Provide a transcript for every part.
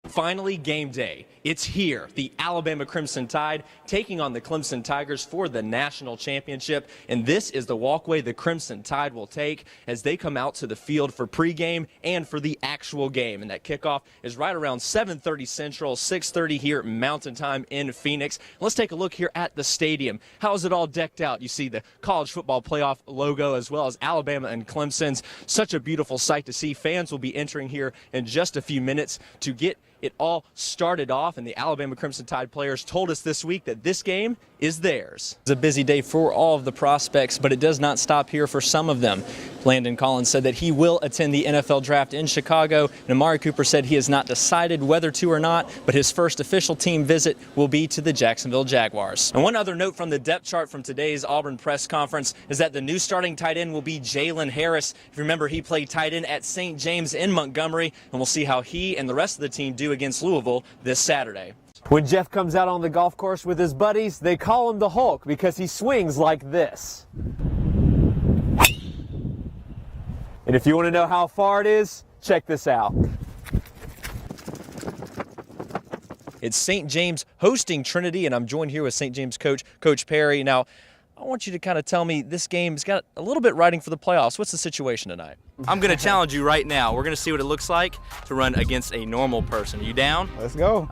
Finally, game day. It's here. The Alabama Crimson Tide taking on the Clemson Tigers for the national championship. And this is the walkway the Crimson Tide will take as they come out to the field for pregame and for the actual game. And that kickoff is right around 7:30 Central, 6:30 here Mountain Time in Phoenix. Let's take a look here at the stadium. How is it all decked out? You see the College Football Playoff logo as well as Alabama and Clemson's. Such a beautiful sight to see. Fans will be entering here in just a few minutes to get it all started off, and the Alabama Crimson Tide players told us this week that this game is theirs. It's a busy day for all of the prospects, but it does not stop here for some of them. Landon Collins said that he will attend the NFL draft in Chicago, and Amari Cooper said he has not decided whether to or not, but his first official team visit will be to the Jacksonville Jaguars. And one other note from the depth chart from today's Auburn press conference is that the new starting tight end will be Jalen Harris. If you remember, he played tight end at St. James in Montgomery, and we'll see how he and the rest of the team do against Louisville this Saturday. When Jeff comes out on the golf course with his buddies, they call him the Hulk because he swings like this. And if you want to know how far it is, check this out. It's St. James hosting Trinity, and I'm joined here with St. James coach, Coach Perry. Now, I want you to kind of tell me this game's got a little bit riding for the playoffs. What's the situation tonight? I'm going to challenge you right now. We're going to see what it looks like to run against a normal person. Are you down? Let's go.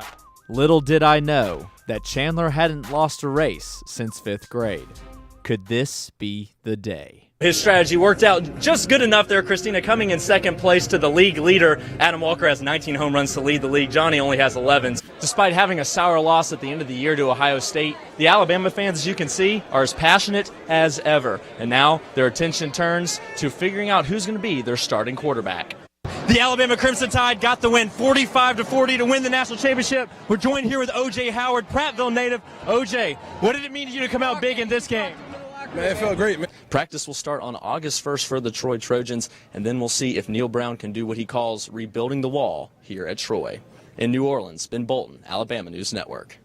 Little did I know that Chandler hadn't lost a race since 5th grade. Could this be the day? His strategy worked out just good enough there, Christina, coming in second place to the league leader. Adam Walker has 19 home runs to lead the league. Johnny only has 11. Despite having a sour loss at the end of the year to Ohio State, the Alabama fans, as you can see, are as passionate as ever. And now their attention turns to figuring out who's going to be their starting quarterback. The Alabama Crimson Tide got the win 45-40 to win the national championship. We're joined here with O.J. Howard, Prattville native. O.J., what did it mean to you to come out big in this game? Man, it felt great, man. Practice will start on August 1st for the Troy Trojans, and then we'll see if Neil Brown can do what he calls rebuilding the wall here at Troy. In New Orleans, Ben Bolton, Alabama News Network.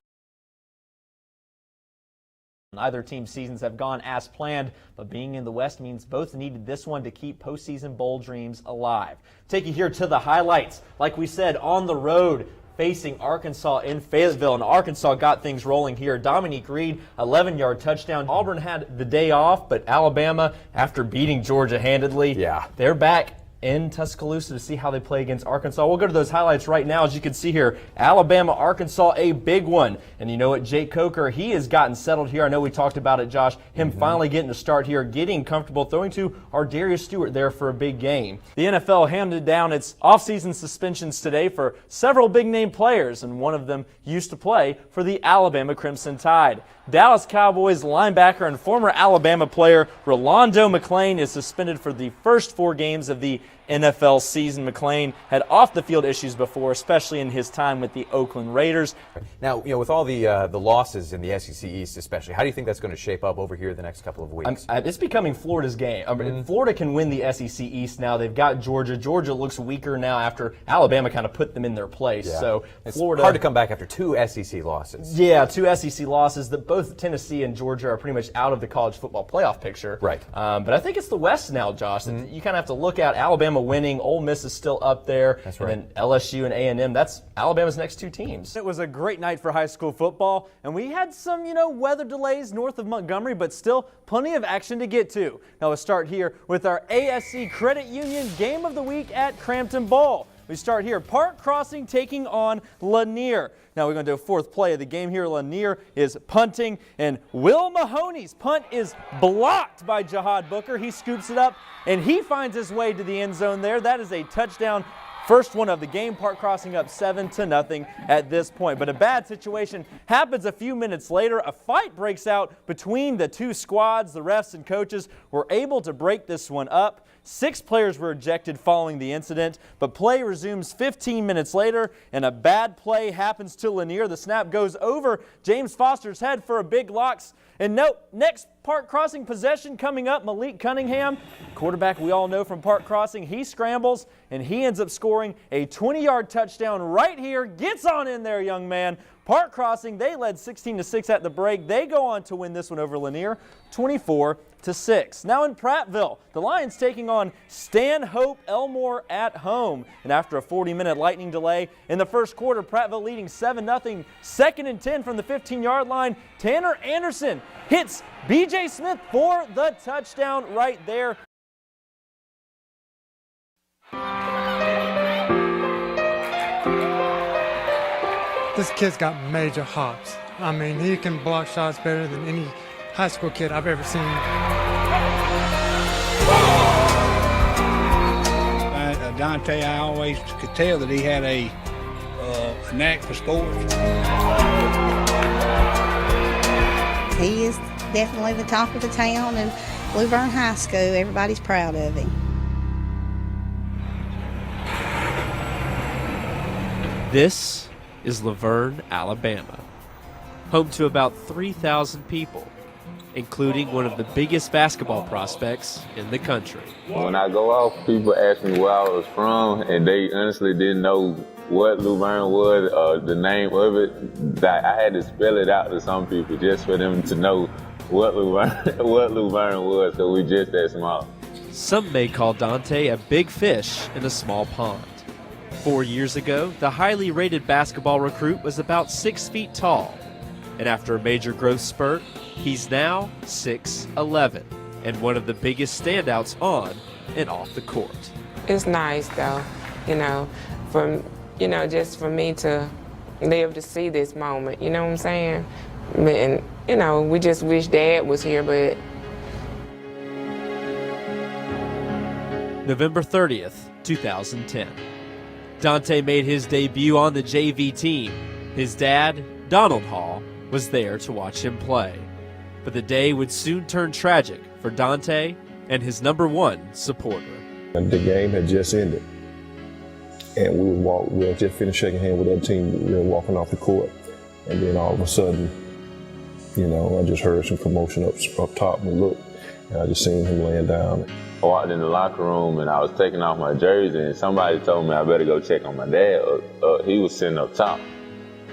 Neither team's seasons have gone as planned, but being in the West means both needed this one to keep postseason bowl dreams alive. Take you here to the highlights. Like we said, on the road, facing Arkansas in Fayetteville, and Arkansas got things rolling here. Dominique Reed, 11-yard touchdown. Auburn had the day off, but Alabama, after beating Georgia handedly, they're back in Tuscaloosa to see how they play against Arkansas. We'll go to those highlights right now. As you can see here, Alabama, Arkansas, a big one. And you know what, Jake Coker, he has gotten settled here. I know we talked about it, Josh, him finally getting to start here, getting comfortable, throwing to our Darius Stewart there for a big game. The NFL handed down its offseason suspensions today for several big-name players, and one of them used to play for the Alabama Crimson Tide. Dallas Cowboys linebacker and former Alabama player Rolando McClain is suspended for the first 4 games of the NFL season. McClain had off-the-field issues before, especially in his time with the Oakland Raiders. Now, you know, with all the losses in the SEC East especially, how do you think that's going to shape up over here the next couple of weeks? It's becoming Florida's game. I mean, Florida can win the SEC East now. They've got Georgia. Georgia looks weaker now after Alabama kind of put them in their place. Yeah. So it's Florida, hard to come back after 2 SEC losses. Yeah, 2 SEC losses. That both Tennessee and Georgia are pretty much out of the college football playoff picture. Right. But I think it's the West now, Josh. You kind of have to look at Alabama winning. Ole Miss is still up there. That's right. And then LSU and A&M, that's Alabama's next 2 teams. It was a great night for high school football, and we had some, weather delays north of Montgomery, but still plenty of action to get to. Now let's start here with our ASC Credit Union Game of the Week at Crampton Bowl. We start here, Park Crossing taking on LANIER. Now we're going to do a 4th play of the game here. LANIER is punting, and Will Mahoney's punt is blocked by Jahad Booker. He scoops it up, and he finds his way to the end zone there. That is a touchdown. First one of the game. Park Crossing up 7-0 at this point. But a bad situation happens a few minutes later. A fight breaks out between the 2 squads. The refs and coaches were able to break this one up. 6 players were ejected following the incident, but play resumes 15 minutes later, and a bad play happens to LANIER. The snap goes over James Foster's head for a big loss. And note, next Park Crossing possession coming up, Malik Cunningham, quarterback we all know from Park Crossing, he scrambles, and he ends up scoring a 20-yard touchdown right here. Gets on in there, young man. Park Crossing, they led 16-6 at the break. They go on to win this one over LANIER, 24-17. 7-6. Now in Prattville, the Lions taking on Stanhope Elmore at home. And after a 40-minute lightning delay in the first quarter, Prattville leading 7-0. 2nd and 10 from the 15-yard line. Tanner Anderson hits B.J. Smith for the touchdown right there. This kid's got major hops. I mean, he can block shots better than any high school kid I've ever seen. Dante, I always could tell that he had a knack for sports. He is definitely the talk of the town, and Luverne High School, everybody's proud of him. This is Luverne, Alabama, home to about 3,000 people, including one of the biggest basketball prospects in the country. When I go off, people ask me where I was from, and they honestly didn't know what Luverne was or the name of it. I had to spell it out to some people just for them to know what Luverne was, because we're just that small. Some may call Dante a big fish in a small pond. 4 years ago, the highly rated basketball recruit was about 6 feet tall. And after a major growth spurt, he's now 6'11", and one of the biggest standouts on and off the court. It's nice though, just for me to live to see this moment, you know what I'm saying? And, we just wish Dad was here, but. November 30th, 2010. Dante made his debut on the JV team. His dad, Donald Hall, was there to watch him play. But the day would soon turn tragic for Dante and his #1 supporter. And the game had just ended. And we had just finished shaking hands with that team. We were walking off the court. And then all of a sudden, I just heard some commotion up top and looked. And I just seen him laying down. I walked in the locker room and I was taking off my jersey, and somebody told me I better go check on my dad. He was sitting up top.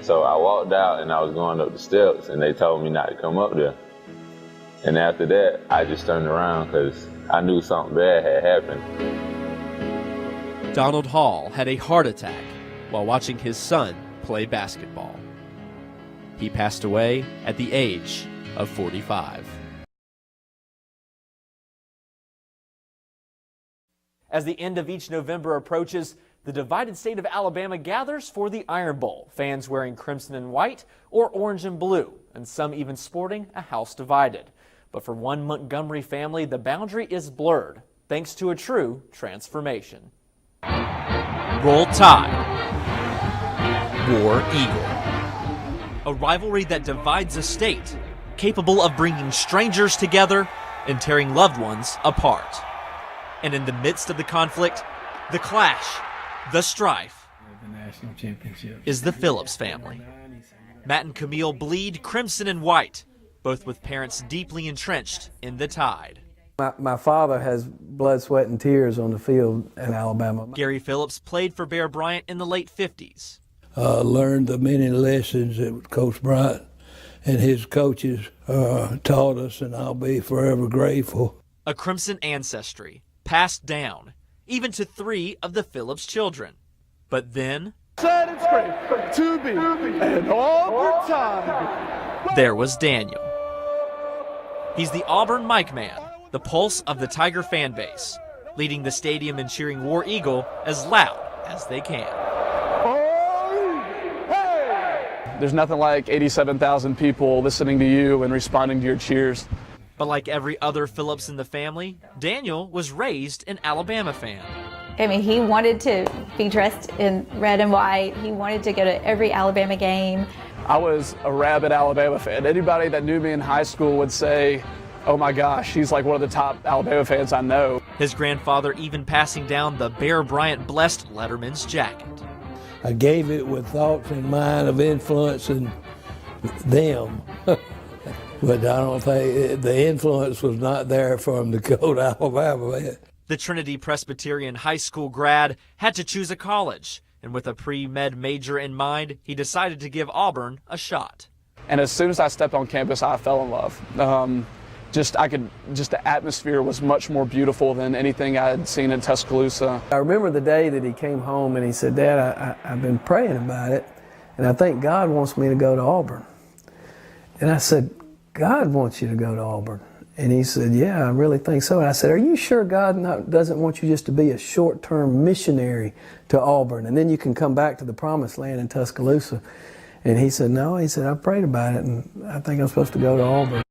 So I walked out and I was going up the steps, and they told me not to come up there. And after that, I just turned around because I knew something bad had happened. Donald Hall had a heart attack while watching his son play basketball. He passed away at the age of 45. As the end of each November approaches, the divided state of Alabama gathers for the Iron Bowl, fans wearing crimson and white or orange and blue, and some even sporting a house divided. But for one Montgomery family, the boundary is blurred, thanks to a true transformation. Roll Tide, War Eagle. A rivalry that divides a state, capable of bringing strangers together and tearing loved ones apart. And in the midst of the conflict, the clash, the strife, is the Phillips family. Matt and Camille bleed crimson and white, both with parents deeply entrenched in the Tide. My father has blood, sweat, and tears on the field in Alabama. Gary Phillips played for Bear Bryant in the late 50s. Learned the many lessons that Coach Bryant and his coaches taught us, and I'll be forever grateful. A crimson ancestry, passed down, even to 3 of the Phillips children. But then, sad and scrape to be an overtime. There was Daniel. He's the Auburn Mike Man, the pulse of the Tiger fan base, leading the stadium in cheering War Eagle as loud as they can. There's nothing like 87,000 people listening to you and responding to your cheers. But like every other Phillips in the family, Daniel was raised an Alabama fan. I mean, he wanted to be dressed in red and white. He wanted to go to every Alabama game. I was a rabid Alabama fan. Anybody that knew me in high school would say, oh my gosh, he's like one of the top Alabama fans I know. His grandfather even passing down the Bear Bryant blessed Letterman's jacket. I gave it with thoughts in mind of influencing them. But I don't think the influence was not there for him to go to Alabama. The Trinity Presbyterian high school grad had to choose a college, and with a pre-med major in mind, he decided to give Auburn a shot. And as soon as I stepped on campus, I fell in love. the atmosphere was much more beautiful than anything I had seen in Tuscaloosa. I remember the day that he came home and he said, Dad, I've been praying about it, and I think God wants me to go to Auburn. And I said, God wants you to go to Auburn? And he said, yeah, I really think so. And I said, are you sure God doesn't want you just to be a short-term missionary to Auburn, and then you can come back to the promised land in Tuscaloosa? And he said, no. He said, I prayed about it, and I think I'm supposed to go to Auburn.